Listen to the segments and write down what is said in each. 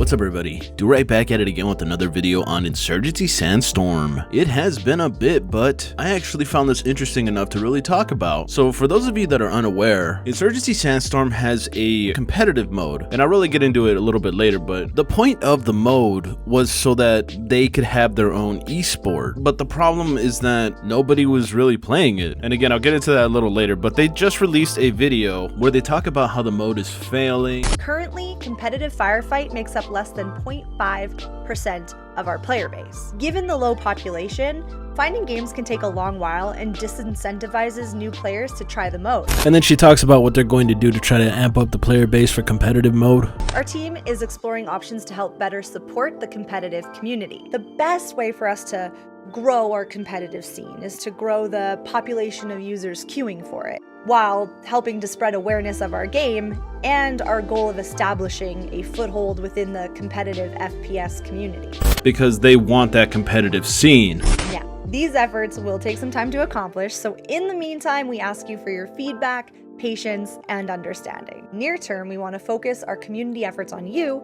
What's up everybody? Do right back at it again with another video on Insurgency Sandstorm. It has been a bit, but I actually found this interesting enough to really talk about. So for those of you that are unaware, Insurgency Sandstorm has a competitive mode, and I'll really get into it a little bit later, but the point of the mode was so that they could have their own esport. But the problem is that nobody was really playing it. And again, I'll get into that a little later, but they just released a video where they talk about how the mode is failing. Currently, competitive firefight makes up less than 0.5% of our player base. Given the low population, finding games can take a long while and disincentivizes new players to try the mode. And then she talks about what they're going to do to try to amp up the player base for competitive mode. Our team is exploring options to help better support the competitive community. The best way for us to grow our competitive scene is to grow the population of users queuing for it, while helping to spread awareness of our game and our goal of establishing a foothold within the competitive FPS community. Because they want that competitive scene. Yeah, these efforts will take some time to accomplish, so in the meantime, we ask you for your feedback, patience, and understanding. Near term, we want to focus our community efforts on you,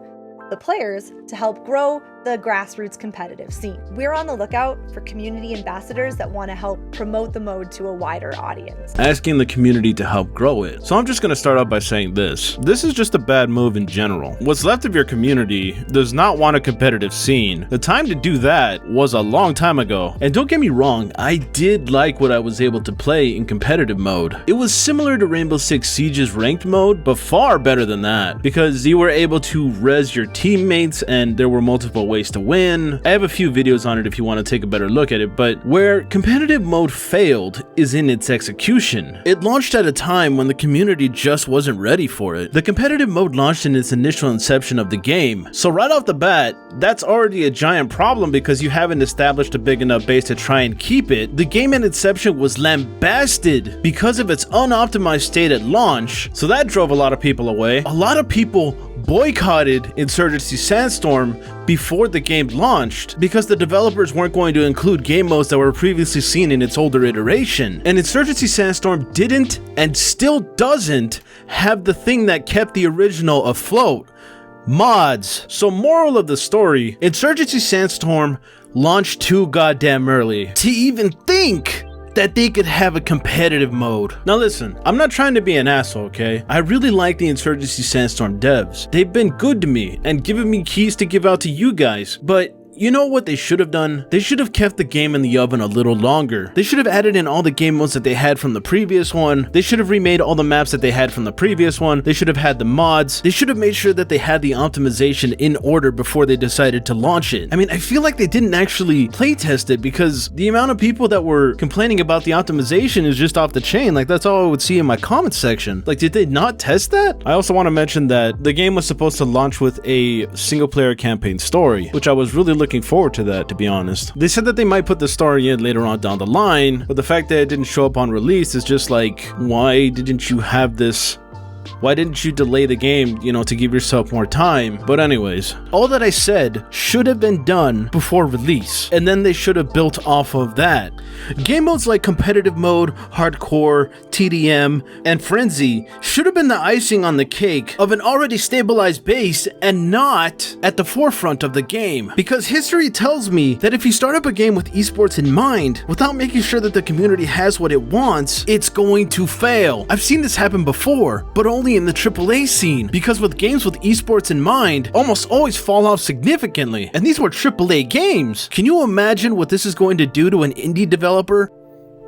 the players, to help grow the grassroots competitive scene. We're on the lookout for community ambassadors that want to help promote the mode to a wider audience. Asking the community to help grow it. So I'm just going to start out by saying this. This is just a bad move in general. What's left of your community does not want a competitive scene. The time to do that was a long time ago. And don't get me wrong, I did like what I was able to play in competitive mode. It was similar to Rainbow Six Siege's ranked mode, but far better than that, because you were able to res your teammates and there were multiple ways to win. I have a few videos on it if you want to take a better look at it, but where competitive mode failed is in its execution. It launched at a time when the community just wasn't ready for it. The competitive mode launched in its initial inception of the game, so right off the bat, that's already a giant problem because you haven't established a big enough base to try and keep it. The game at inception was lambasted because of its unoptimized state at launch, so that drove a lot of people away. A lot of people boycotted Insurgency Sandstorm before the game launched because the developers weren't going to include game modes that were previously seen in its older iteration. And Insurgency Sandstorm didn't and still doesn't have the thing that kept the original afloat: mods. So moral of the story, Insurgency Sandstorm launched too goddamn early to even think that they could have a competitive mode. Now listen, I'm not trying to be an asshole, okay? I really like the Insurgency Sandstorm devs. They've been good to me and given me keys to give out to you guys, but you know what they should have done? They should have kept the game in the oven a little longer. They should have added in all the game modes that they had from the previous one. They should have remade all the maps that they had from the previous one. They should have had the mods. They should have made sure that they had the optimization in order before they decided to launch it. I mean, I feel like they didn't actually playtest it because the amount of people that were complaining about the optimization is just off the chain. Like, that's all I would see in my comment section. Like, did they not test that? I also want to mention that the game was supposed to launch with a single player campaign story, which I was really looking forward to that, to be honest. They said that they might put the story in later on down the line, but the fact that it didn't show up on release is just like, why didn't you have this? Why didn't you delay the game, you know, to give yourself more time? But anyways, all that I said should have been done before release, and then they should have built off of that. Game modes like competitive mode, hardcore, TDM, and frenzy should have been the icing on the cake of an already stabilized base and not at the forefront of the game. Because history tells me that if you start up a game with esports in mind, without making sure that the community has what it wants, it's going to fail. I've seen this happen before, but only in the AAA scene, because with games with esports in mind, almost always fall off significantly, and these were AAA games. Can you imagine what this is going to do to an indie developer?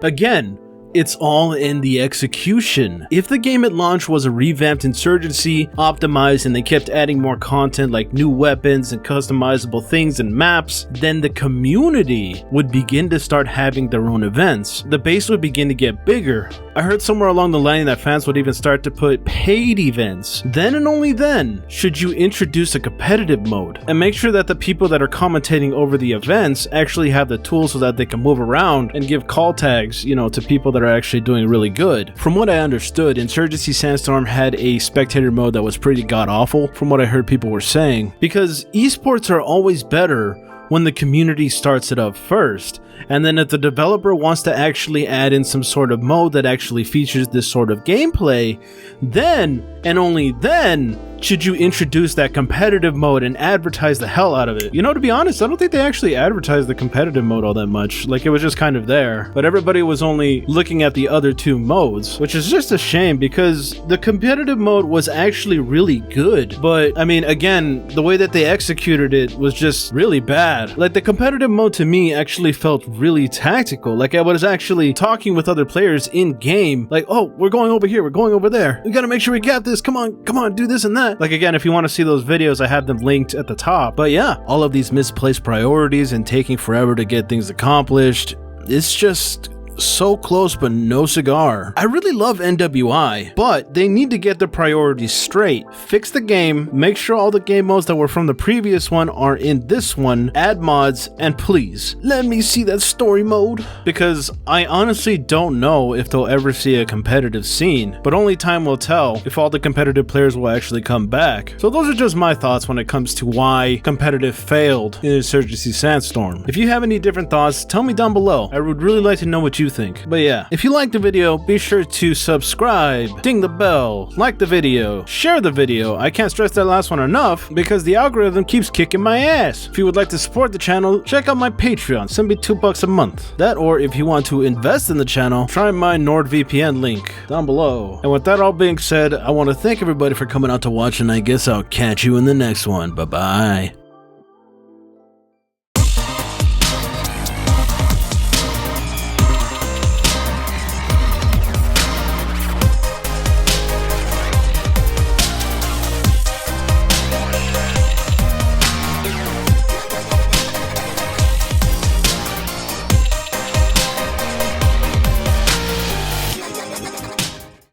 Again, it's all in the execution. If the game at launch was a revamped Insurgency, optimized, and they kept adding more content like new weapons and customizable things and maps, then the community would begin to start having their own events. The base would begin to get bigger. I heard somewhere along the line that fans would even start to put paid events. Then and only then should you introduce a competitive mode and make sure that the people that are commentating over the events actually have the tools so that they can move around and give call tags, you know, to people that are actually doing really good. From what I understood, Insurgency Sandstorm had a spectator mode that was pretty god-awful, from what I heard people were saying, because esports are always better when the community starts it up first. And then if the developer wants to actually add in some sort of mode that actually features this sort of gameplay, then and only then should you introduce that competitive mode and advertise the hell out of it? You know, to be honest, I don't think they actually advertised the competitive mode all that much. Like, it was just kind of there, but everybody was only looking at the other two modes, which is just a shame because the competitive mode was actually really good. But I mean, again, the way that they executed it was just really bad. Like, the competitive mode to me actually felt really tactical. Like, I was actually talking with other players in game, like, oh, we're going over here, we're going over there, we gotta make sure we got this, come on, do this and that. Like, again, if you want to see those videos, I have them linked at the top. But yeah, all of these misplaced priorities and taking forever to get things accomplished, it's just so close but no cigar. I really love NWI, but they need to get their priorities straight. Fix the game, make sure all the game modes that were from the previous one are in this one, add mods, and please, let me see that story mode. Because I honestly don't know if they'll ever see a competitive scene, but only time will tell if all the competitive players will actually come back. So those are just my thoughts when it comes to why competitive failed in Insurgency Sandstorm. If you have any different thoughts, tell me down below. I would really like to know what you think. But yeah, if you liked the video, be sure to subscribe, ding the bell, like the video, share the video. I can't stress that last one enough because the algorithm keeps kicking my ass. If you would like to support the channel, check out my Patreon, send me $2 a month. That, or if you want to invest in the channel, try my NordVPN link down below. And with that all being said, I want to thank everybody for coming out to watch, and I guess I'll catch you in the next one. Bye bye.